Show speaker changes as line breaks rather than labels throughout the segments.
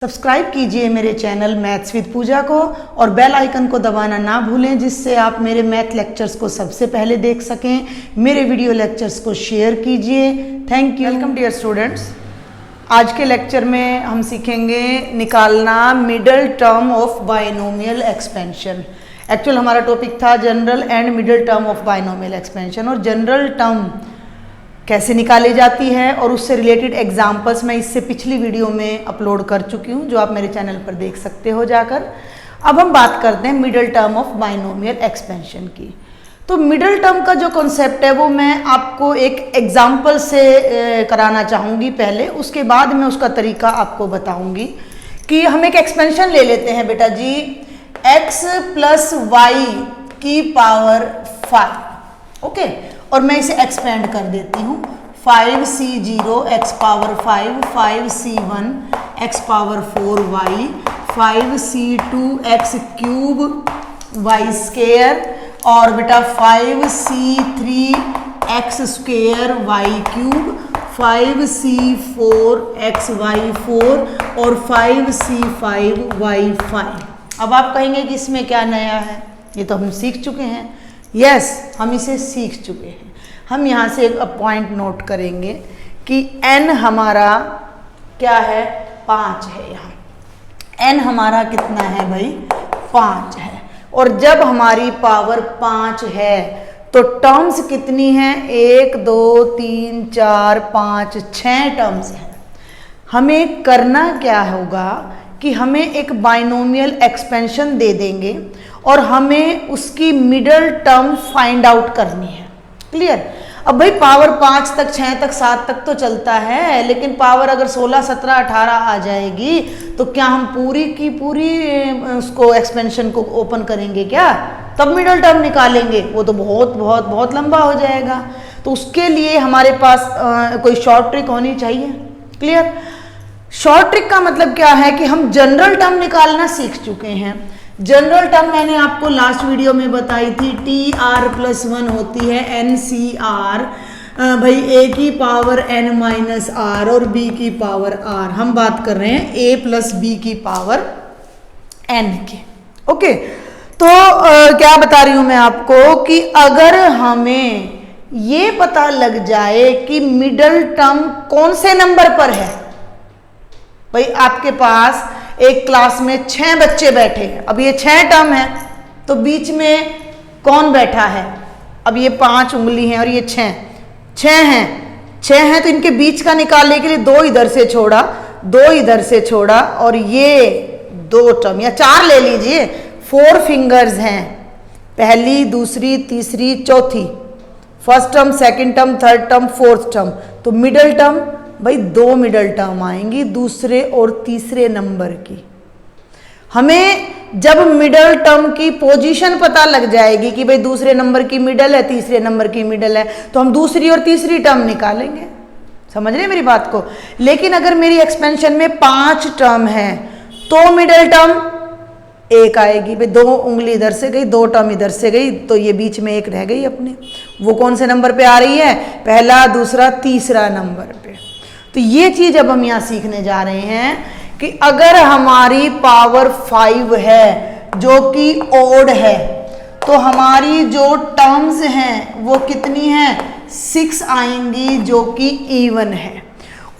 Subscribe कीजिए मेरे channel maths with पूजा को और बेल आइकन को दबाना ना भूलें, जिससे आप मेरे मैथ लेक्चर्स को सबसे पहले देख सकें। मेरे वीडियो लेक्चर्स को शेयर कीजिए। Thank you. Welcome dear students. आज के लेक्चर में हम सीखेंगे निकालना middle term of binomial expansion. Actual हमारा टॉपिक था general and middle term of binomial expansion, और जनरल टर्म कैसे निकाली जाती है और उससे रिलेटेड एग्जाम्पल्स मैं इससे पिछली वीडियो में अपलोड कर चुकी हूँ, जो आप मेरे चैनल पर देख सकते हो जाकर। अब हम बात करते हैं middle term of binomial expansion की। तो मिडल टर्म का जो कॉन्सेप्ट है वो मैं आपको एक एग्जाम्पल से कराना चाहूँगी पहले, उसके बाद मैं उसका तरीका आपको बताऊँगी। कि हम एक एक्सपेंशन ले लेते हैं बेटा जी, x प्लस वाई की पावर 5, ओके, और मैं इसे एक्सपेंड कर देती हूँ। 5c0 x power 5, 5c1 x power 4y, 5c2 x cube y square, और बेटा 5c3 x square y cube, 5c4 x y4 और 5c5 y5। अब आप कहेंगे कि इसमें क्या नया है, ये तो हम सीख चुके हैं। यस, हम इसे सीख चुके हैं। हम यहाँ से एक पॉइंट नोट करेंगे कि n हमारा क्या है, 5 है। यहाँ n हमारा कितना है भाई, 5 है। और जब हमारी पावर 5 है तो टर्म्स कितनी हैं, 1 2 3 4 5 6 टर्म्स हैं। हमें करना क्या होगा कि हमें एक बाइनोमियल एक्सपेंशन दे देंगे और हमें उसकी मिडल टर्म फाइंड आउट करनी है। क्लियर। अब भाई पावर 5 तक 6 तक 7 तक तो चलता है, लेकिन पावर अगर 16 17 18 आ जाएगी तो क्या हम पूरी की पूरी उसको एक्सपेंशन को ओपन करेंगे क्या, तब मिडल टर्म निकालेंगे? वो तो बहुत बहुत बहुत लंबा हो जाएगा। तो उसके लिए हमारे पास कोई शॉर्ट ट्रिक होनी चाहिए। क्लियर। शॉर्ट ट्रिक का मतलब क्या है कि हम जनरल टर्म निकालना सीख चुके हैं। जनरल टर्म मैंने आपको लास्ट वीडियो में बताई थी, TR+1 होती है NCR, भाई A की पावर N माइनस R और B की पावर R। हम बात कर रहे हैं A प्लस B की पावर N की। ओके, तो क्या बता रही हूं मैं आपको कि अगर हमें ये पता लग जाए कि मिडल टर्म कौन से नंबर पर है। भाई आपके पास एक क्लास में 6 बच्चे बैठे हैं, अब ये 6 टर्म है, तो बीच में कौन बैठा है? अब ये 5 उंगली हैं और ये 6 हैं, तो इनके बीच का निकालने के लिए 2 इधर से छोड़ा, 2 इधर से छोड़ा, और ये 2 टर्म या 4 ले लीजिए, 4 फिंगर्स हैं, पहली दूसरी तीसरी चौथी, first term second term third term fourth term. तो मिडल टर्म भाई 2 मिडल टर्म आएंगी, दूसरे और तीसरे नंबर की। हमें जब मिडल टर्म की पोजीशन पता लग जाएगी कि भाई दूसरे नंबर की मिडल है, तीसरे नंबर की मिडल है, तो हम दूसरी और तीसरी टर्म निकालेंगे। समझ रहे हैं मेरी बात को? लेकिन अगर मेरी एक्सपेंशन में 5 टर्म है तो मिडल टर्म 1 आएगी। भाई 2 उंगली इधर से गई, 2 टर्म इधर से गई, तो ये बीच में 1 रह गई अपनी। वो कौन से नंबर पे आ रही है, पहला दूसरा तीसरा नंबर पे। तो ये चीज अब हम यहाँ सीखने जा रहे हैं कि अगर हमारी पावर 5 है जो कि ओड है, तो हमारी जो टर्म्स हैं वो कितनी हैं, 6 आएंगी जो कि इवन है।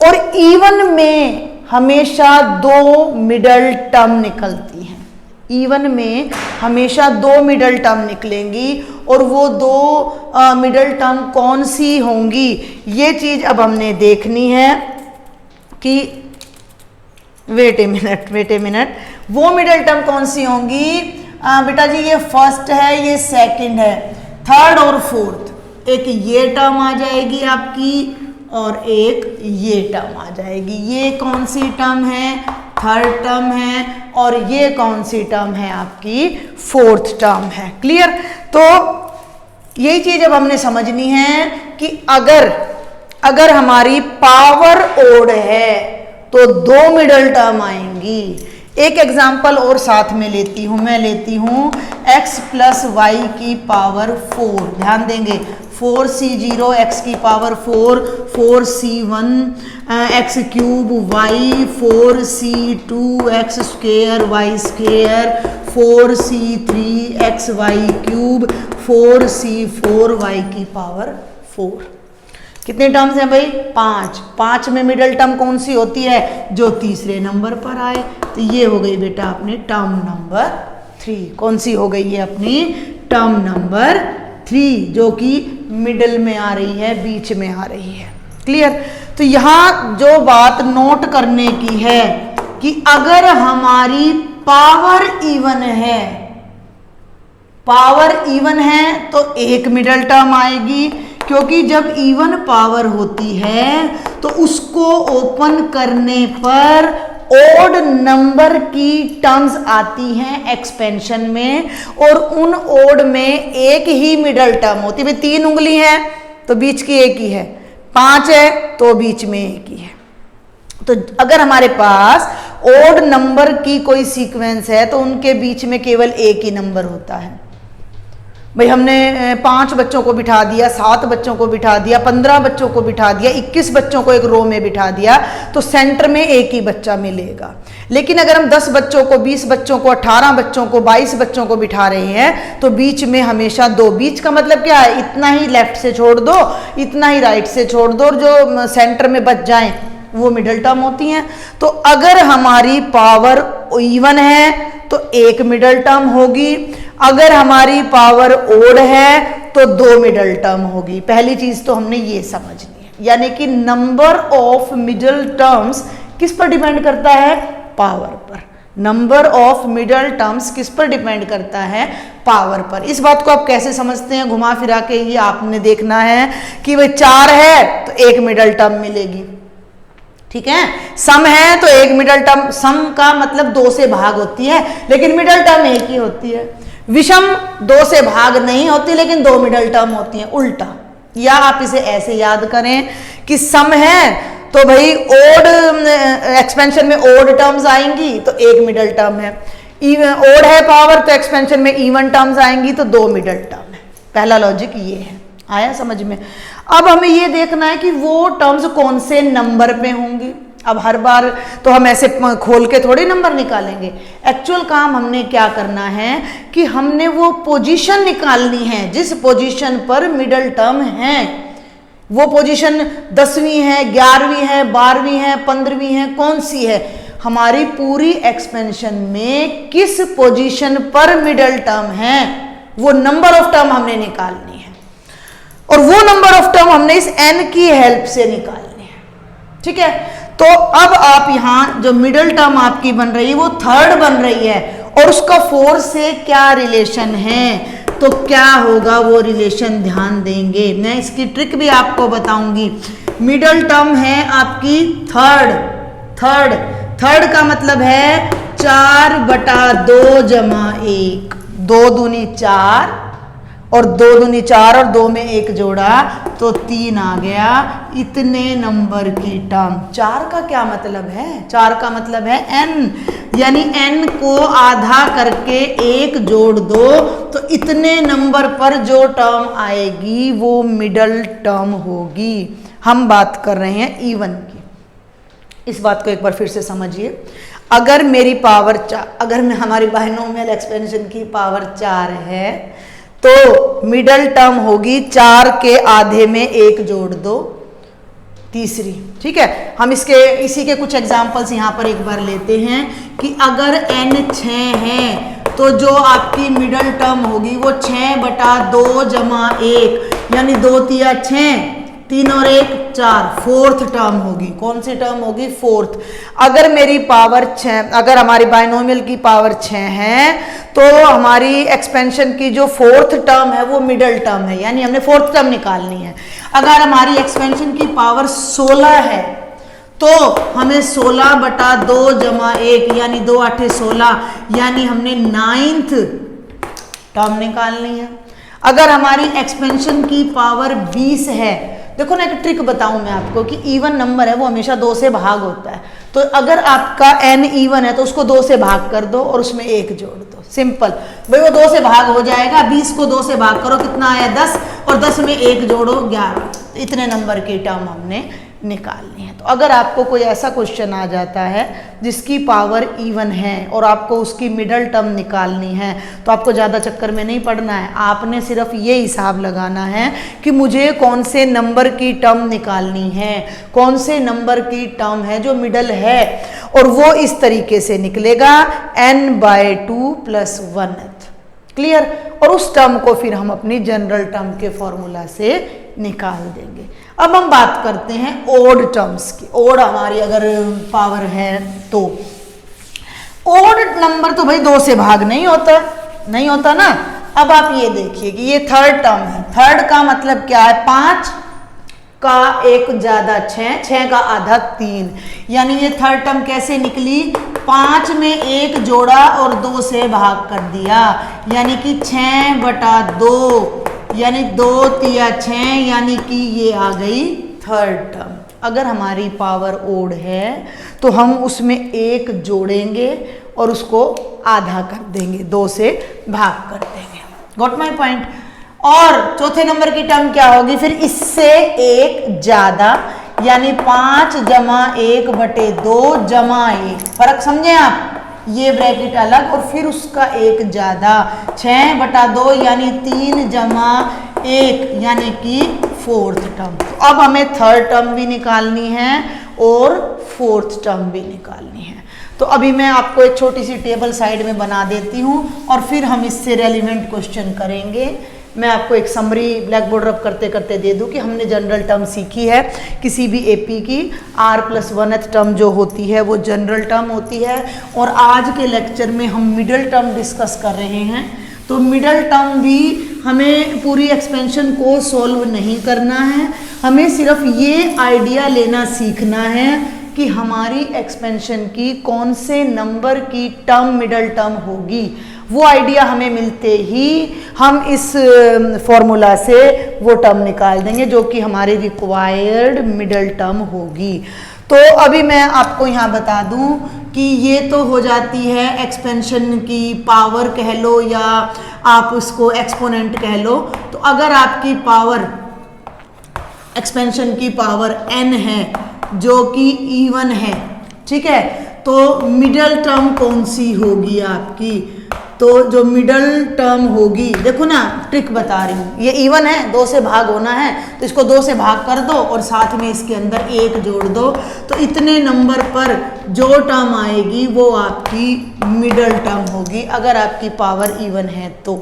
और इवन में हमेशा 2 मिडल टर्म निकलती हैं। इवन में हमेशा 2 मिडल टर्म निकलेंगी, और वो 2 मिडल टर्म कौन सी होंगी, ये चीज अब हमने देखनी है। कि वेट ए मिनट, वो मिडल टर्म कौन सी होंगी बेटा जी? ये फर्स्ट है, ये सेकंड है, थर्ड और फोर्थ। एक ये टर्म आ जाएगी आपकी और एक ये टर्म आ जाएगी। ये कौन सी टर्म है, थर्ड टर्म है, और ये कौन सी टर्म है आपकी, फोर्थ टर्म है। क्लियर। तो यही चीज अब हमने समझनी है कि अगर हमारी पावर ओड है तो 2 मिडल टर्म आएंगी। एक एग्जाम्पल और साथ में मैं लेती हूँ x प्लस वाई की पावर 4। ध्यान देंगे 4c0 x की power 4, 4c1 x cube y, 4c2 x square y square, 4c3 x y cube, 4c4 y की पावर 4। कितने टर्म्स हैं भाई? 5। 5 में मिडल टर्म कौन सी होती है? जो तीसरे नंबर पर आए। तो ये हो गई बेटा अपनी टर्म नंबर 3। कौन सी हो गई है? अपनी टर्म नंबर 3, जो कि मिडल में आ रही है, बीच में आ रही है। क्लियर? तो यहाँ जो बात नोट करने की है कि अगर हमारी पावर इवन है, पावर इवन है तो एक मिडल टर्म आएगी, क्योंकि जब इवन पावर होती है तो उसको ओपन करने पर ओड नंबर की टर्म्स आती हैं एक्सपेंशन में, और उन ओड में एक ही मिडल टर्म होती है। 3 उंगली है तो बीच की एक ही है, 5 है तो बीच में एक ही है। तो अगर हमारे पास ओड नंबर की कोई सीक्वेंस है तो उनके बीच में केवल एक ही नंबर होता है। भाई हमने 5 बच्चों को बिठा दिया, 7 बच्चों को बिठा दिया, 15 बच्चों को बिठा दिया, 21 बच्चों को एक रो में बिठा दिया, तो सेंटर में एक ही बच्चा मिलेगा। लेकिन अगर हम 10 बच्चों को, 20 बच्चों को, 18 बच्चों को, 22 बच्चों को बिठा रहे हैं तो बीच में हमेशा 2। बीच का मतलब क्या है? इतना ही लेफ्ट से छोड़ दो, इतना ही राइट से छोड़ दो, और जो सेंटर में बच जाएं वो मिडल टर्म होती हैं। तो अगर हमारी पावर इवन है तो एक मिडल टर्म होगी, अगर हमारी पावर ओड है तो 2 मिडल टर्म होगी। पहली चीज तो हमने ये समझनी है, यानी कि नंबर ऑफ मिडल टर्म्स किस पर डिपेंड करता है? पावर पर। नंबर ऑफ मिडल टर्म्स किस पर डिपेंड करता है? पावर पर। इस बात को आप कैसे समझते हैं? घुमा फिरा के ये आपने देखना है कि भाई 4 है तो एक मिडल टर्म मिलेगी, ठीक है। सम है तो एक मिडल टर्म, सम का मतलब 2 से भाग होती है लेकिन मिडल टर्म एक ही होती है। विषम 2 से भाग नहीं होती लेकिन 2 मिडल टर्म होती हैं, उल्टा। या आप इसे ऐसे याद करें कि सम है तो भाई ओड एक्सपेंशन में ओड टर्म्स आएंगी तो एक मिडल टर्म है, ओड है पावर तो एक्सपेंशन में इवन टर्म्स आएंगी तो 2 मिडल टर्म है। पहला लॉजिक ये है, आया समझ में? अब हमें ये देखना है कि वो टर्म्स कौन से नंबर पे होंगी। अब हर बार तो हम ऐसे खोल के थोड़ी नंबर निकालेंगे। एक्चुअल काम हमने क्या करना है कि हमने वो पोजीशन निकालनी है जिस पोजीशन पर मिडल टर्म है। वो पोजीशन 10वीं है, 11वीं है, 12वीं है, 15वीं है, कौन सी है? हमारी पूरी एक्सपेंशन में किस पोजीशन पर मिडल टर्म है, वो नंबर ऑफ टर्म हमने निकालनी है। और वो नंबर ऑफ टर्म हमने इस n की हेल्प से निकालनी है, ठीक है। तो अब आप यहां जो मिडल टर्म आपकी बन रही है वो 3rd बन रही है, और उसका 4 से क्या रिलेशन है, तो क्या होगा वो रिलेशन ध्यान देंगे। मैं इसकी ट्रिक भी आपको बताऊंगी। मिडल टर्म है आपकी 3rd का मतलब है 4/2 जमा 1, 2 दूनी 4 और 2 दूनी 4 और 2 में 1 जोड़ा तो 3 आ गया। इतने नंबर की टर्म। 4 का क्या मतलब है? 4 का मतलब है n, यानी n को आधा करके 1 जोड़ दो तो इतने नंबर पर जो टर्म आएगी वो मिडल टर्म होगी। हम बात कर रहे हैं इवन की। इस बात को एक बार फिर से समझिए। अगर मेरी पावर 4, अगर मैं हमारी बाइनोमियल एक्सपेंशन की पावर 4 है तो मिडल टर्म होगी 4 के आधे में 1 जोड़ दो, तीसरी, ठीक है। हम इसी के कुछ एग्जांपल्स यहाँ पर एक बार लेते हैं कि अगर n 6 है तो जो आपकी मिडल टर्म होगी वो 6/2 जमा 1, यानी 2 तिया 6, 3 और 1 4, 4th टर्म होगी। कौन सी टर्म होगी? 4th। अगर मेरी पावर 6, अगर हमारी बाइनोमियल की पावर 6 है तो हमारी एक्सपेंशन की जो 4th टर्म है वो मिडल टर्म है, यानी हमने 4th टर्म निकालनी है। अगर हमारी एक्सपेंशन की पावर 16 है तो हमें 16/2 जमा 1 यानी 2 8 16, यानी हमने 9th टर्म निकालनी है। अगर हमारी एक्सपेंशन की पावर 20 है, देखो ना एक ट्रिक बताऊं मैं आपको कि इवन नंबर है वो हमेशा 2 से भाग होता है, तो अगर आपका n इवन है तो उसको 2 से भाग कर दो और उसमें 1 जोड़ दो, सिंपल भाई, वो 2 से भाग हो जाएगा। 20 को 2 से भाग करो, कितना आया 10, और 10 में 1 जोड़ो 11। इतने नंबर की टर्म हमने निकालनी है। तो अगर आपको कोई ऐसा क्वेश्चन आ जाता है जिसकी पावर इवन है और आपको उसकी मिडल टर्म निकालनी है, तो आपको ज़्यादा चक्कर में नहीं पड़ना है, आपने सिर्फ ये हिसाब लगाना है कि मुझे कौन से नंबर की टर्म निकालनी है, कौन से नंबर की टर्म है जो मिडल है, और वो इस तरीके से निकलेगा n/2 + 1th। क्लियर? और उस टर्म को फिर हम अपनी जनरल टर्म के फॉर्मूला से निकाल देंगे। अब हम बात करते हैं ओड टर्म्स की। ओड हमारी अगर पावर है तो ओड नंबर तो भाई 2 से भाग नहीं होता ना। अब आप ये देखिए कि ये थर्ड टर्म है। थर्ड का मतलब क्या है? 5 का 1 ज़्यादा 6, 6 का आधा 3, यानी ये थर्ड टर्म कैसे निकली? 5 में 1 जोड़ा और 2 से भाग कर दिया, यानी कि 6/2, यानी 2 तिया 6, यानी कि ये आ गई थर्ड टर्म। अगर हमारी पावर ओड है तो हम उसमें 1 जोड़ेंगे और उसको आधा कर देंगे, 2 से भाग कर देंगे। Got my point? और चौथे नंबर की टर्म क्या होगी? फिर इससे 1 ज्यादा, यानी 5 = 1/2 = 1। फर्क समझे आप? ये ब्रैकेट अलग और फिर उसका 1 ज्यादा, 6/2 यानी 3 = 1, यानी कि फोर्थ टर्म। तो अब हमें थर्ड टर्म भी निकालनी है और फोर्थ टर्म भी निकालनी है। तो अभी मैं आपको एक छोटी सी टेबल साइड में बना देती हूँ और फिर हम इससे रेलिवेंट क्वेश्चन करेंगे। मैं आपको एक समरी ब्लैक बोर्ड रब करते करते दे दूं कि हमने जनरल टर्म सीखी है किसी भी एपी की। r+1th टर्म जो होती है वो जनरल टर्म होती है, और आज के लेक्चर में हम मिडल टर्म डिस्कस कर रहे हैं। तो मिडल टर्म भी हमें पूरी एक्सपेंशन को सॉल्व नहीं करना है, हमें सिर्फ ये आइडिया लेना सीखना है कि हमारी एक्सपेंशन की कौन से नंबर की टर्म मिडल टर्म होगी। वो आइडिया हमें मिलते ही हम इस फॉर्मूला से वो टर्म निकाल देंगे जो कि हमारी रिक्वायर्ड मिडल टर्म होगी। तो अभी मैं आपको यहाँ बता दूँ कि ये तो हो जाती है एक्सपेंशन की पावर कह लो या आप उसको एक्सपोनेंट कह लो। तो अगर आपकी पावर एक्सपेंशन की पावर n है जो कि इवन है, ठीक है, तो मिडल टर्म कौन सी होगी आपकी? तो जो मिडल टर्म होगी, देखो ना ट्रिक बता रही हूँ, ये इवन है, 2 से भाग होना है तो इसको 2 से भाग कर दो और साथ में इसके अंदर 1 जोड़ दो, तो इतने नंबर पर जो टर्म आएगी वो आपकी मिडल टर्म होगी अगर आपकी पावर इवन है। तो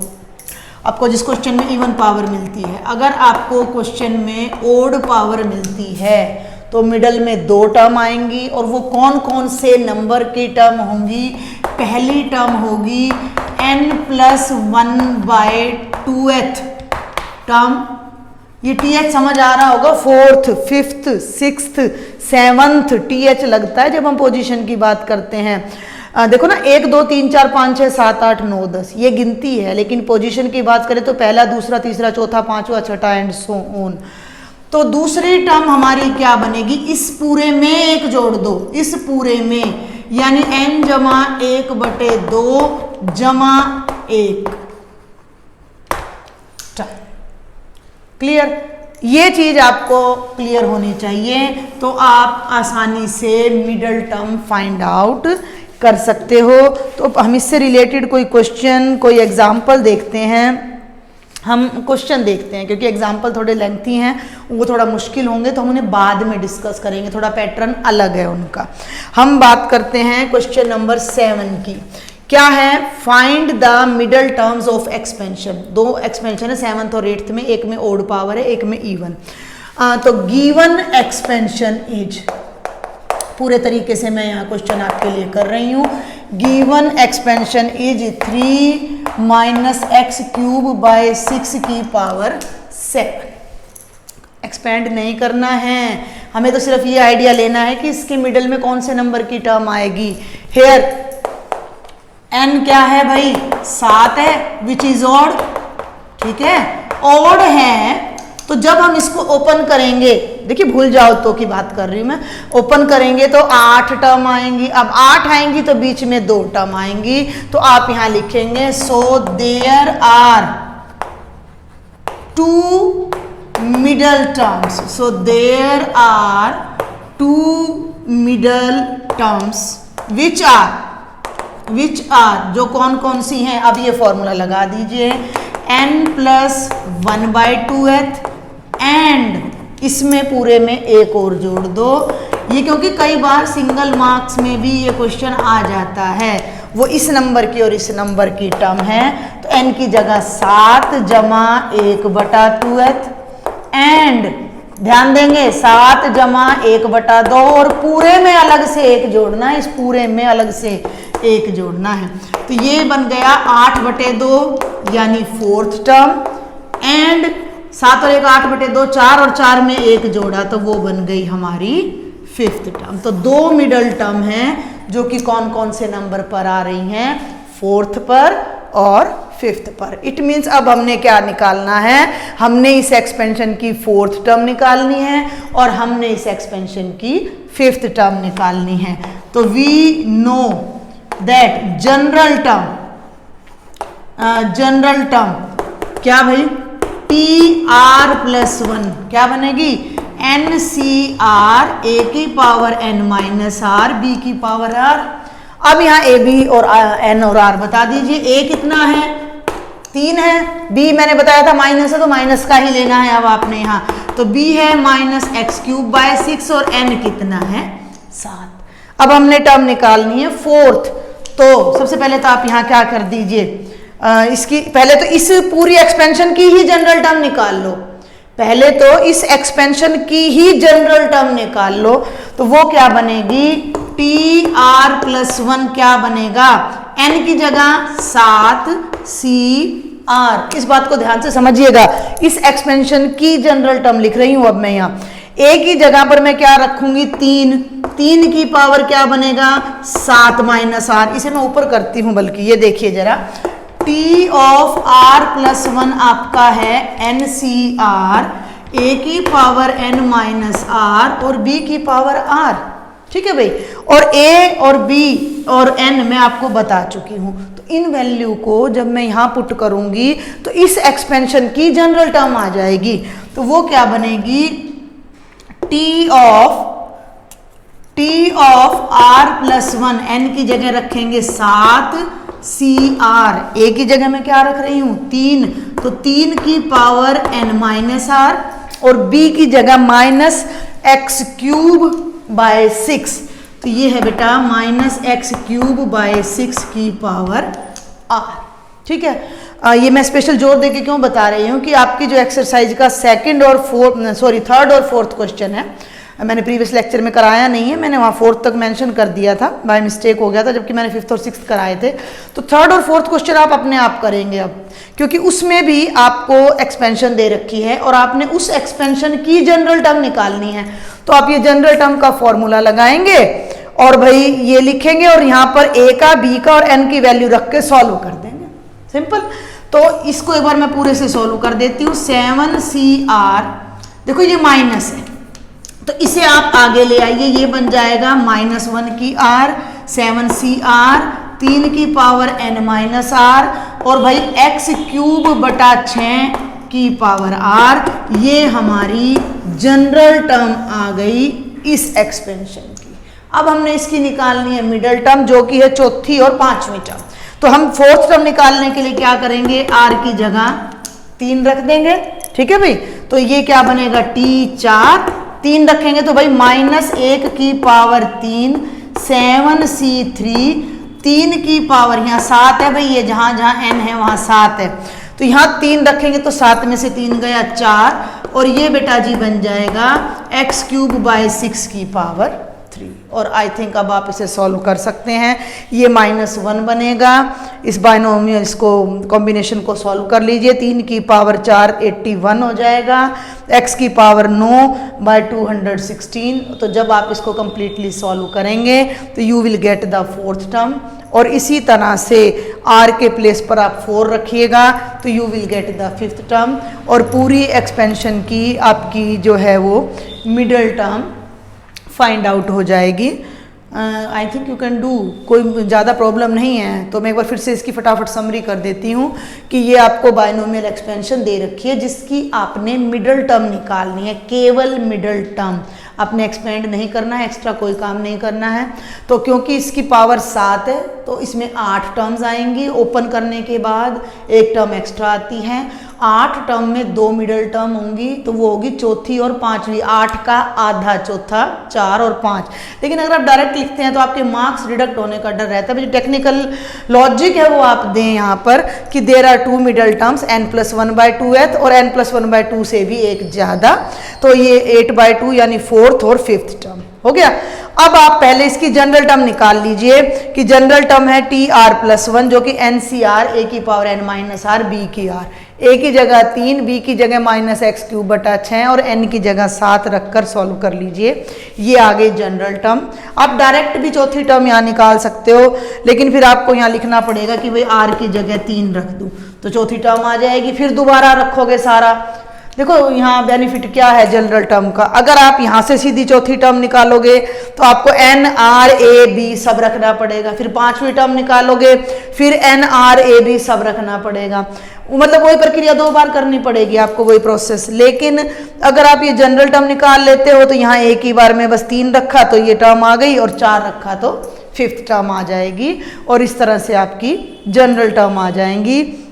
आपको जिस क्वेश्चन में इवन पावर मिलती है, अगर आपको क्वेश्चन में ओड पावर मिलती है तो मिडल में 2 टर्म आएंगी, और वो कौन कौन से नंबर की टर्म होंगी? पहली टर्म होगी n+1/2th टर्म, ये th समझ आ रहा होगा, 4th, 5th, 6th, 7th th लगता है जब हम पोजीशन की बात करते हैं। देखो ना 1 2 3 4 5 6 7 8 9 10 ये गिनती है, लेकिन पोजीशन की बात करें तो पहला, दूसरा, तीसरा, चौथा, पांचवा, छठा एंड सो ऑन। तो दूसरी टर्म हमारी क्या बनेगी? इस पूरे में 1 जोड़ दो, इस पूरे में, यानी n = 1/2 = 1। क्लियर? ये चीज आपको क्लियर होनी चाहिए, तो आप आसानी से मिडल टर्म फाइंड आउट कर सकते हो। तो हम इससे रिलेटेड कोई क्वेश्चन, कोई एग्जाम्पल देखते हैं। हम क्वेश्चन देखते हैं क्योंकि एग्जाम्पल थोड़े लेंथी हैं, वो थोड़ा मुश्किल होंगे, तो हम उन्हें बाद में डिस्कस करेंगे, थोड़ा पैटर्न अलग है उनका। हम बात करते हैं क्वेश्चन नंबर 7 की। क्या है? Find the middle terms of expansion. 2 expansion है 7th और 8th में, एक में ओड पावर है, एक में इवन। तो गिवन एक्सपेंशन इज, पूरे तरीके से मैं यहाँ क्वेश्चन आपके लिए कर रही हूँ। Given expansion is 3 - x³ / 6⁻⁷। Expand नहीं करना है, हमें तो सिर्फ ये आइडिया लेना है कि इसके मिडल में कौन से नंबर की टर्म आएगी। हेयर n क्या है भाई? 7 है, विच इज ऑड, ठीक है, ऑड है। तो जब हम इसको ओपन करेंगे, देखिए भूल जाओ तो की बात कर रही हूँ मैं, ओपन करेंगे तो 8 टर्म आएंगी। अब 8 आएंगी तो बीच में 2 टर्म आएंगी, तो आप यहां लिखेंगे so there are 2 middle terms. So there are 2 middle terms which are जो कौन कौन सी हैं, अब ये फॉर्मूला लगा दीजिए, n+1/2th एंड इसमें पूरे में एक और जोड़ दो। ये क्योंकि कई बार सिंगल मार्क्स में भी ये क्वेश्चन आ जाता है, वो इस नंबर की और इस नंबर की टर्म है, तो n की जगह 7 जमा 1/2th एंड ध्यान देंगे 7 जमा 1/2 और पूरे में अलग से एक जोड़ना है, इस पूरे में अलग से एक जोड़ना है। तो ये बन गया 8/2 यानी 4th टर्म एंड 7 और 1 8/2 4 और 4 में एक जोड़ा तो वो बन गई हमारी 5th टर्म। तो 2 मिडल टर्म हैं जो कि कौन कौन से नंबर पर आ रही हैं, 4th पर और 5th पर। इट मीन्स अब हमने क्या निकालना है, हमने इस एक्सपेंशन की 4th टर्म निकालनी है और हमने इस एक्सपेंशन की 5th टर्म निकालनी है। तो we know that general term क्या भाई, TR+1 क्या बनेगी, NCR A⁻n−r B⁻r। अब यहाँ ए बी और n और r बता दीजिए। a कितना है, 3 है, b मैंने बताया था माइनस है तो माइनस का ही लेना है अब आपने यहाँ, तो b है -x³ और n कितना है 7। अब हमने टर्म निकालनी है 4th, तो सबसे पहले तो आप यहाँ क्या कर दीजिए, इसकी पहले तो इस पूरी एक्सपेंशन की ही जनरल टर्म निकाल लो, पहले तो इस एक्सपेंशन की ही जनरल टर्म निकाल लो। तो वो क्या बनेगी, TR+1 क्या बनेगा, n की जगह 7CR। इस बात को ध्यान से समझिएगा, इस एक्सपेंशन की जनरल टर्म लिख रही हूं। अब मैं यहाँ a की जगह पर मैं क्या रखूंगी, 3 की पावर क्या बनेगा 7-r। इसे मैं ऊपर करती हूं, बल्कि ये देखिए जरा, TR+1 आपका है NCR A⁻n−r और B⁻r। ठीक है भाई, और a और b और n मैं आपको बता चुकी हूं। तो इन वैल्यू को जब मैं यहां पुट करूंगी तो इस एक्सपेंशन की जनरल टर्म आ जाएगी। तो वो क्या बनेगी, T ऑफ R+1 n की जगह रखेंगे 7CR, a की जगह मैं क्या रख रही हूं 3, तो 3 की पावर n−r और b की जगह -x³/6, तो ये है बेटा -x³/6 की पावर r। ठीक है, ये मैं स्पेशल जोर देके क्यों बता रही हूँ कि आपकी जो एक्सरसाइज का थर्ड और फोर्थ क्वेश्चन है, मैंने प्रीवियस लेक्चर में कराया नहीं है, मैंने वहाँ 4th तक मेंशन कर दिया था, बाय मिस्टेक हो गया था, जबकि मैंने 5th और 6th कराए थे। तो 3rd और 4th क्वेश्चन आप अपने आप करेंगे अब, क्योंकि उसमें भी आपको एक्सपेंशन दे रखी है और आपने उस एक्सपेंशन की जनरल टर्म निकालनी है। तो आप ये जनरल टर्म का फॉर्मूला लगाएंगे और भाई ये लिखेंगे और यहाँ पर a का, b का और n की वैल्यू रख के सॉल्व कर देंगे, सिंपल। तो इसको एक बार मैं पूरे से सॉल्व कर देती हूँ। 7CR, देखो ये माइनस है तो इसे आप आगे ले आइए, ये बन जाएगा -1 की r, 7CR 3 की पावर n−r और भाई x³/6 की पावर r। ये हमारी जनरल टर्म आ गई इस एक्सपेंशन की। अब हमने इसकी निकालनी है मिडल टर्म, जो कि है चौथी और 5वीं टर्म। तो हम 4th टर्म निकालने के लिए क्या करेंगे, r की जगह 3 रख देंगे। ठीक है भाई, तो ये क्या बनेगा T4, 3 रखेंगे तो भाई -1 की पावर 3, 7C3 3 की पावर, यहाँ 7 है भाई, ये जहाँ जहाँ n है वहाँ 7 है, तो यहाँ 3 रखेंगे तो 7 में से 3 गया 4 और ये बेटा जी बन जाएगा x³/6 की पावर 3। और आई थिंक अब आप इसे सॉल्व कर सकते हैं। ये -1 बनेगा, इस बाइनोमियल इसको कॉम्बिनेशन को सॉल्व कर लीजिए, 3 की पावर 4 81 हो जाएगा, x की पावर 9/216। तो जब आप इसको कंप्लीटली सॉल्व करेंगे तो you will get the 4th term. और इसी तरह से r के प्लेस पर आप 4 रखिएगा तो you will get the fifth term, और पूरी एक्सपेंशन की आपकी जो है वो मिडल टर्म फाइंड आउट हो जाएगी। I think you can do, कोई ज़्यादा प्रॉब्लम नहीं है। तो मैं एक बार फिर से इसकी फटाफट समरी कर देती हूँ कि ये आपको बायनोमियल एक्सपेंशन दे रखी है जिसकी आपने मिडल टर्म निकालनी है, केवल मिडल टर्म, आपने एक्सपेंड नहीं करना है, एक्स्ट्रा कोई काम नहीं करना है। तो क्योंकि इसकी पावर 7 है तो इसमें 8 टर्म्स आएंगी, ओपन करने के बाद एक टर्म एक्स्ट्रा आती है। 8 टर्म में 2 मिडल टर्म होंगी तो वो होगी चौथी और पांचवी, 8 का आधा, चौथा 4 और 5। लेकिन अगर आप डायरेक्ट लिखते हैं तो आपके मार्क्स डिडक्ट होने का डर रहता है। जो टेक्निकल लॉजिक है वो आप दें यहाँ पर कि there are 2 middle terms n+1/2th और n+1/2 से भी एक ज़्यादा, तो ये 8/2 यानी 4th और 5th टर्म हो गया। अब आप पहले इसकी जनरल टर्म निकाल लीजिए कि जनरल टर्म है TR+1 जो कि NCR a⁻n−r b की r, a की जगह 3, b की जगह -x³/6 और n की जगह 7 रखकर सॉल्व कर लीजिए। ये आ गई जनरल टर्म। आप डायरेक्ट भी चौथी टर्म यहाँ निकाल सकते हो, लेकिन फिर आपको यहाँ लिखना पड़ेगा कि भाई r की जगह 3 रख दूँ तो चौथी टर्म आ जाएगी। फिर दोबारा रखोगे सारा। देखो यहाँ बेनिफिट क्या है जनरल टर्म का, अगर आप यहाँ से सीधी चौथी टर्म निकालोगे तो आपको n r a b सब रखना पड़ेगा, फिर पांचवी टर्म निकालोगे फिर n r a b सब रखना पड़ेगा, मतलब वही प्रक्रिया 2 बार करनी पड़ेगी आपको, वही प्रोसेस। लेकिन अगर आप ये जनरल टर्म निकाल लेते हो तो यहाँ एक ही बार में बस 3 रखा तो ये टर्म आ गई और 4 रखा तो 5th टर्म आ जाएगी, और इस तरह से आपकी जनरल टर्म आ जाएंगी,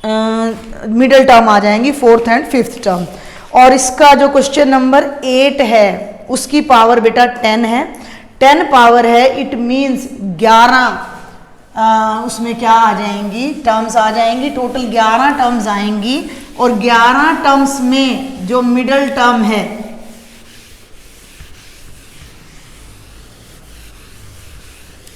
मिडल टर्म आ जाएंगी 4th एंड 5th टर्म। और इसका जो क्वेश्चन नंबर 8 है उसकी पावर बेटा 10 है, 10 पावर है, इट मीन्स 11 उसमें क्या आ जाएंगी, टर्म्स आ जाएंगी, टोटल 11 टर्म्स आएंगी, और 11 टर्म्स में जो मिडल टर्म है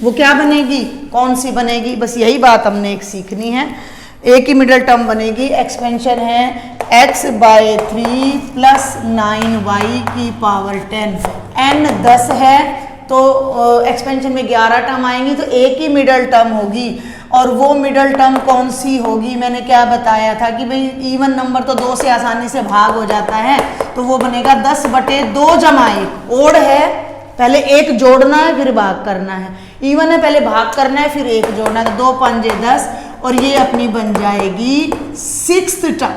वो क्या बनेगी, कौन सी बनेगी, बस यही बात हमने एक सीखनी है। एक ही मिडल टर्म बनेगी, एक्सपेंशन है x/3 + 9y की पावर 10, n 10 है तो एक्सपेंशन में 11 टर्म आएंगी तो एक ही मिडल टर्म होगी, और वो मिडल टर्म कौन सी होगी, मैंने क्या बताया था कि भाई इवन नंबर तो 2 से आसानी से भाग हो जाता है, तो वो बनेगा 10/2 + 1। ओड है, पहले एक जोड़ना है फिर भाग करना है, इवन है पहले भाग करना है फिर एक जोड़ना है, तो 2 × 5 = 10, और ये अपनी बन जाएगी 6th टर्म।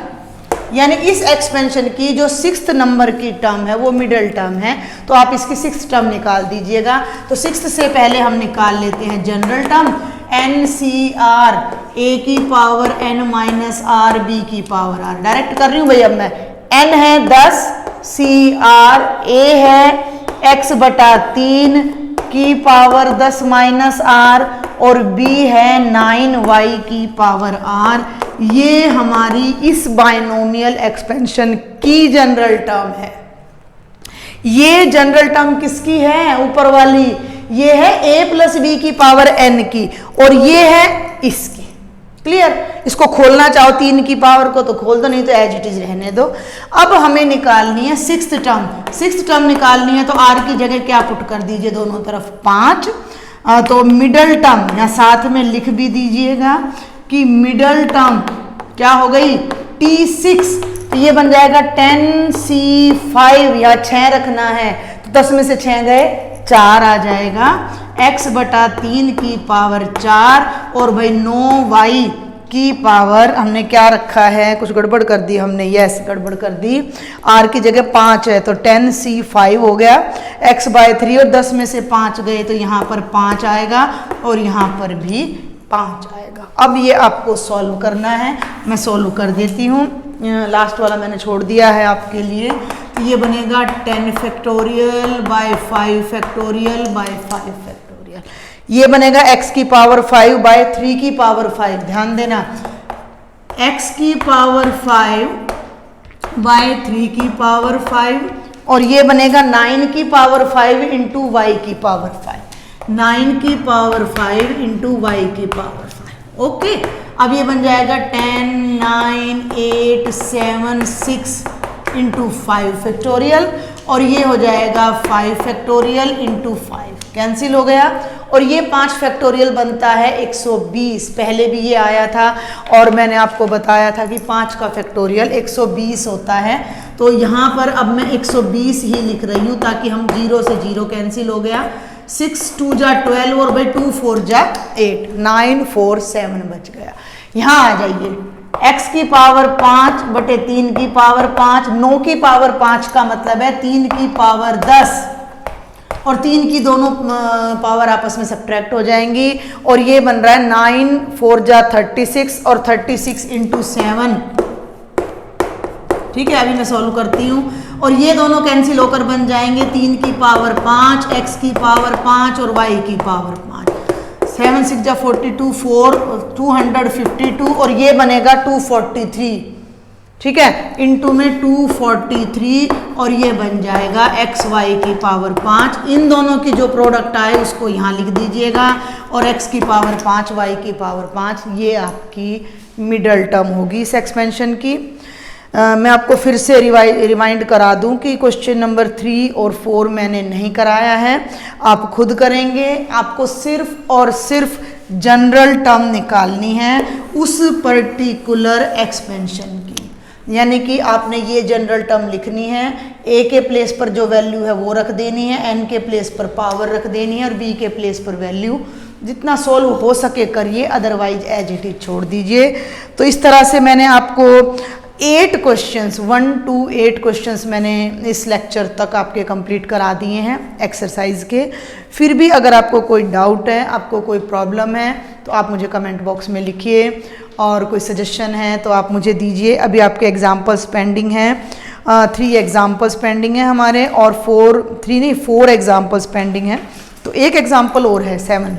यानी इस एक्सपेंशन की जो 6th नंबर की टर्म है वो मिडल टर्म है, तो आप इसकी 6th टर्म निकाल दीजिएगा। तो 6th से पहले हम निकाल लेते हैं general term, NCR a⁻n−r b की पावर r, डायरेक्ट कर रही हूँ भाई अब मैं, n है 10, CR a है x/3 की पावर 10 - r और b है 9y की पावर r। ये हमारी इस बायनोमियल एक्सपेंशन की जनरल टर्म है। ये जनरल टर्म किसकी है, ऊपर वाली, ये है a + b की पावर n की, और ये है इसकी। क्लियर, इसको खोलना चाहो 3 की पावर को तो खोल दो, नहीं तो एज इट इज रहने दो। अब हमें निकालनी है 6th टर्म। 6th टर्म निकालनी है तो r की जगह क्या पुट कर दीजिए, दोनों तरफ 5, तो मिडल टर्म या साथ में लिख भी दीजिएगा कि मिडल टर्म क्या हो गई, T6, तो ये बन जाएगा 10C5, या 6 रखना है तो 10 में से 6 गए 4 आ जाएगा, x/3 की पावर 4, और भाई 9y की पावर हमने क्या रखा है, कुछ गड़बड़ कर दी हमने, यस गड़बड़ कर दी, r की जगह 5 है तो 10C5 हो गया, x/3 और 10 में से 5 गए तो यहाँ पर 5 आएगा और यहाँ पर भी 5 आएगा। अब ये आपको सॉल्व करना है, मैं सॉल्व कर देती हूँ, लास्ट वाला मैंने छोड़ दिया है आपके लिए। तो ये बनेगा 10 फैक्टोरियल / 5 फैक्टोरियल / 5 फैक्टोरियल, ये बनेगा x की पावर 5 / 3 की पावर 5, ध्यान देना, x की पावर 5 / 3 की पावर 5, और ये बनेगा 9 की पावर 5 × y की पावर 5, 9 की पावर 5 × y की पावर 5। ओके, अब ये बन जाएगा 10, 9, 8, 7, 6 × 5 फैक्टोरियल, और ये हो जाएगा 5 फैक्टोरियल × 5। कैंसिल हो गया। और ये 5 फैक्टोरियल बनता है 120, पहले भी ये आया था और मैंने आपको बताया था कि 5 का फैक्टोरियल 120 होता है। तो यहाँ पर अब मैं 120 ही लिख रही हूँ ताकि हम 0 से 0 कैंसिल हो गया। 6 2 जा 12 और भाई 2 4 जा 8, 9 4 7 बच गया। यहाँ आ जाइए, x की पावर 5 बटे 3 की पावर 5, 9 की पावर 5 का मतलब है 3 की पावर 10 और 3 की दोनों पावर आपस में सब्ट्रैक्ट हो जाएंगी और ये बन रहा है 9 4 जा 36 और 36 इंटू 7। ठीक है, अभी मैं सॉल्व करती हूँ और ये दोनों कैंसिल होकर बन जाएंगे 3 की पावर 5, x की पावर 5 और y की पावर 5। 7 6 जा 42, 4 252 और ये बनेगा 243। ठीक है, इनटू में 243 और ये बन जाएगा x y की पावर 5। इन दोनों की जो प्रोडक्ट आए उसको यहाँ लिख दीजिएगा और x की पावर 5 y की पावर 5, ये आपकी मिडल टर्म होगी इस एक्सपेंशन की। मैं आपको फिर से रिमाइंड करा दूं कि क्वेश्चन नंबर 3 और 4 मैंने नहीं कराया है, आप खुद करेंगे। आपको सिर्फ और सिर्फ जनरल टर्म निकालनी है उस पर्टिकुलर एक्सपेंशन की, यानी कि आपने ये जनरल टर्म लिखनी है। a के प्लेस पर जो वैल्यू है वो रख देनी है, n के प्लेस पर पावर रख देनी है और b के प्लेस पर वैल्यू। जितना सोल्व हो सके करिए, अदरवाइज एज इट इज छोड़ दीजिए। तो इस तरह से मैंने आपको 8 क्वेश्चंस 1 to 8 क्वेश्चंस मैंने इस लेक्चर तक आपके कंप्लीट करा दिए हैं एक्सरसाइज के। फिर भी अगर आपको कोई डाउट है, आपको कोई प्रॉब्लम है तो आप मुझे कमेंट बॉक्स में लिखिए और कोई सजेशन है तो आप मुझे दीजिए। अभी आपके एग्जाम्पल्स पेंडिंग हैं, 3 एग्जाम्पल्स पेंडिंग हैं हमारे और 4 एग्जाम्पल्स पेंडिंग हैं। तो एक एग्जाम्पल और है 7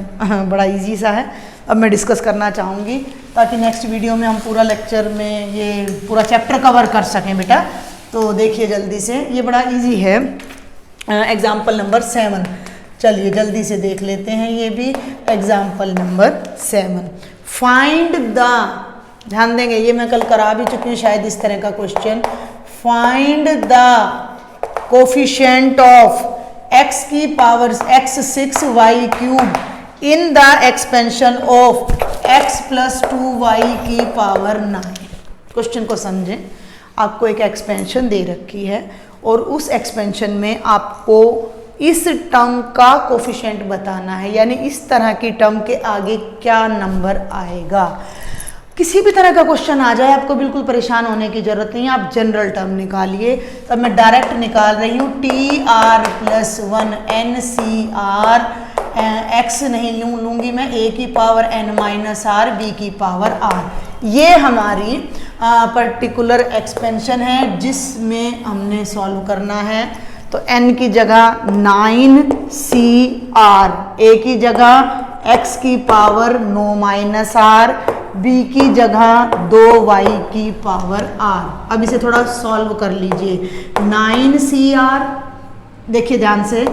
बड़ा ईजी सा है, अब मैं डिस्कस करना चाहूँगी ताकि नेक्स्ट वीडियो में हम पूरा लेक्चर में ये पूरा चैप्टर कवर कर सकें बेटा। तो देखिए जल्दी से, ये बड़ा इजी है एग्जाम्पल नंबर 7। चलिए जल्दी से देख लेते हैं ये भी एग्जाम्पल नंबर 7। फाइंड द, ध्यान देंगे ये मैं कल करा भी चुकी हूँ शायद इस तरह का question. Find the coefficient of x की power x6 y cube in the expansion of x plus 2y की पावर 9। क्वेश्चन को समझें, आपको एक एक्सपेंशन दे रखी है और उस एक्सपेंशन में आपको इस टर्म का कोफिशिएंट बताना है, यानी इस तरह की टर्म के आगे क्या नंबर आएगा। किसी भी तरह का क्वेश्चन आ जाए आपको बिल्कुल परेशान होने की जरूरत नहीं है, आप जनरल टर्म निकालिए। तब मैं डायरेक्ट निकाल रही हूँ TR प्लस 1 NCR, x नहीं लूँगी मैं, a की power n minus r, b की पावर r। ये हमारी पर्टिकुलर एक्सपेंशन है जिसमें हमने सॉल्व करना है। तो n की जगह 9CR, a की जगह x की पावर 9 माइनस r, b की जगह 2y की पावर r। अब इसे थोड़ा सॉल्व कर लीजिए। 9CR, देखिए ध्यान से,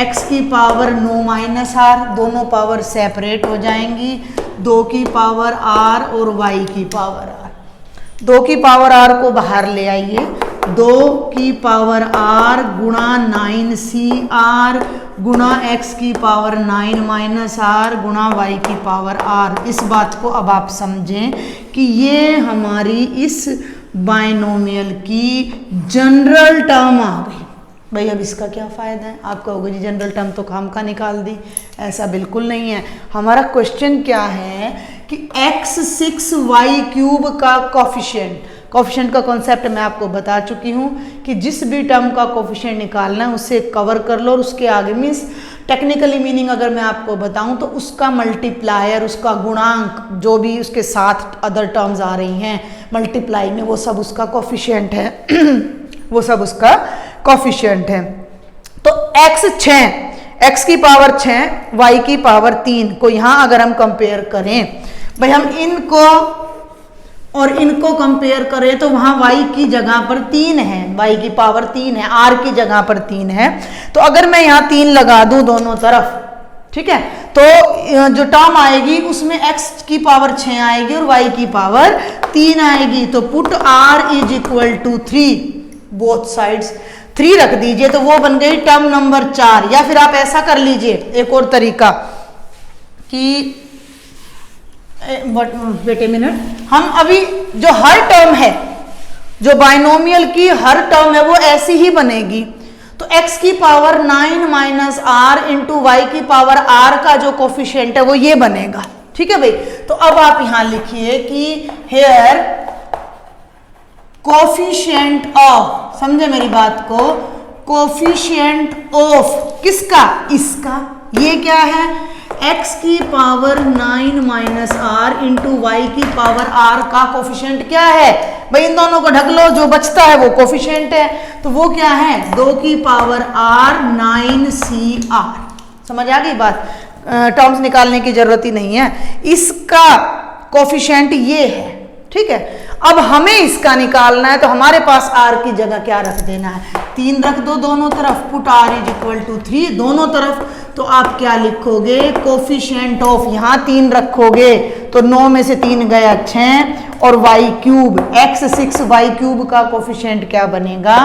x की पावर 9 माइनस r, दोनों पावर सेपरेट हो जाएंगी। 2 की पावर r और y की पावर r। 2 की पावर r को बाहर ले आइए। 2 की पावर r गुणा 9CR गुणा x की पावर 9 माइनस r गुणा y की पावर r। इस बात को अब आप समझें कि ये हमारी इस बाइनोमियल की जनरल टर्म आ गई। भाई अब इसका क्या फ़ायदा है, आप कहोगे जी जनरल टर्म तो काम का निकाल दी। ऐसा बिल्कुल नहीं है। हमारा क्वेश्चन क्या है कि x6y क्यूब का कोफिशिएंट का कॉन्सेप्ट मैं आपको बता चुकी हूँ कि जिस भी टर्म का कोफिशिएंट निकालना है उससे कवर कर लो और उसके आगे मीन्स टेक्निकली मीनिंग अगर मैं आपको बताऊँ तो उसका मल्टीप्लायर, उसका गुणांक, जो भी उसके साथ अदर टर्म्स आ रही हैं मल्टीप्लाई में, वो सब उसका कोफिशिएंट है वो सब उसका कोफिशिएंट है। तो x की पावर 6 y की पावर 3 को यहाँ अगर हम कंपेयर करें, भाई हम इनको और इनको कंपेयर करें तो वहाँ y की जगह पर 3 है, y की पावर 3 है, r की जगह पर 3 है। तो अगर मैं यहाँ 3 लगा दूँ दोनों तरफ, ठीक है, तो जो टर्म आएगी उसमें x की पावर 6 आएगी और y की पावर 3 आएगी। तो put r is equal to 3 both sides. 3 रख दीजिए तो वो बन गई टर्म नंबर 4। या फिर आप ऐसा कर लीजिए, एक और तरीका कि बेटे मिनट, हम अभी जो हर टर्म है, जो बाइनोमियल की हर टर्म है वो ऐसी ही बनेगी। तो x की power 9 minus r into y की पावर r का जो कोफिशिएंट है वो ये बनेगा। ठीक है भाई। तो अब आप यहां लिखिए कि हेयर कोफिशिएंट ऑफ, समझे मेरी बात को, कोफिशिएंट ऑफ किसका, इसका, ये क्या है, x की power 9 minus r into y की पावर r का कोफिशिएंट क्या है भाई, इन दोनों को ढक लो, जो बचता है वो कोफिशिएंट है। तो वो क्या है, 2 की पावर r 9cr। समझ आ गई बात, टर्म्स निकालने की जरूरत ही नहीं है, इसका कोफिशिएंट ये है। ठीक है। अब हमें इसका निकालना है तो हमारे पास r की जगह क्या रख देना है, 3 रख दो दोनों तरफ, put r is equal to 3 दोनों तरफ। तो आप क्या लिखोगे, कोफिशिएंट ऑफ, यहाँ 3 रखोगे तो 9 में से 3 गया 6 और y cube x 6 y cube का कोफिशिएंट क्या बनेगा,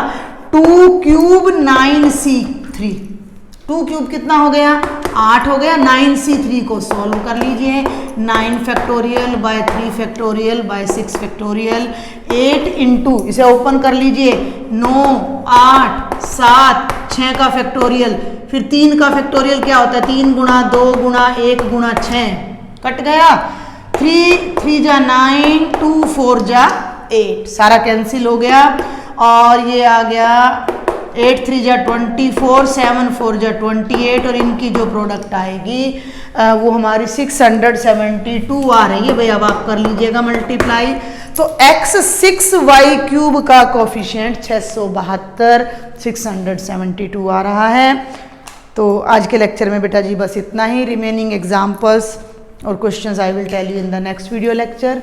2 क्यूब 9c3। 2 क्यूब कितना हो गया, 8 हो गया। 9c3 को सॉल्व कर लीजिए, 9 factorial by 3 factorial by 6 factorial, 8 into, इसे ओपन कर लीजिए, 9 8 7 6 का फैक्टोरियल, फिर 3 का फैक्टोरियल क्या होता है, 3 गुणा 2 गुणा 1 गुणा 6, कट गया, 3 जा 9 2 4 जा 8, सारा कैंसिल हो गया। और ये आ गया 8 3 जा 24, 7 4 जा 28 और इनकी जो प्रोडक्ट आएगी वो हमारी 672 आ रही है भाई। अब आप कर लीजिएगा मल्टीप्लाई। तो x 6y क्यूब का कोफिशिएंट 672 672 आ रहा है। तो आज के लेक्चर में बेटा जी बस इतना ही। रिमेनिंग एग्जाम्पल्स और questions I will tell you in the next video lecture.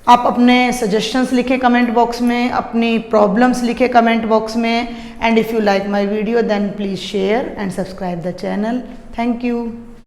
आप अपने सजेशंस लिखें कमेंट बॉक्स में, अपनी प्रॉब्लम्स लिखें कमेंट बॉक्स में, and if you like my video then please share and subscribe the channel. Thank you.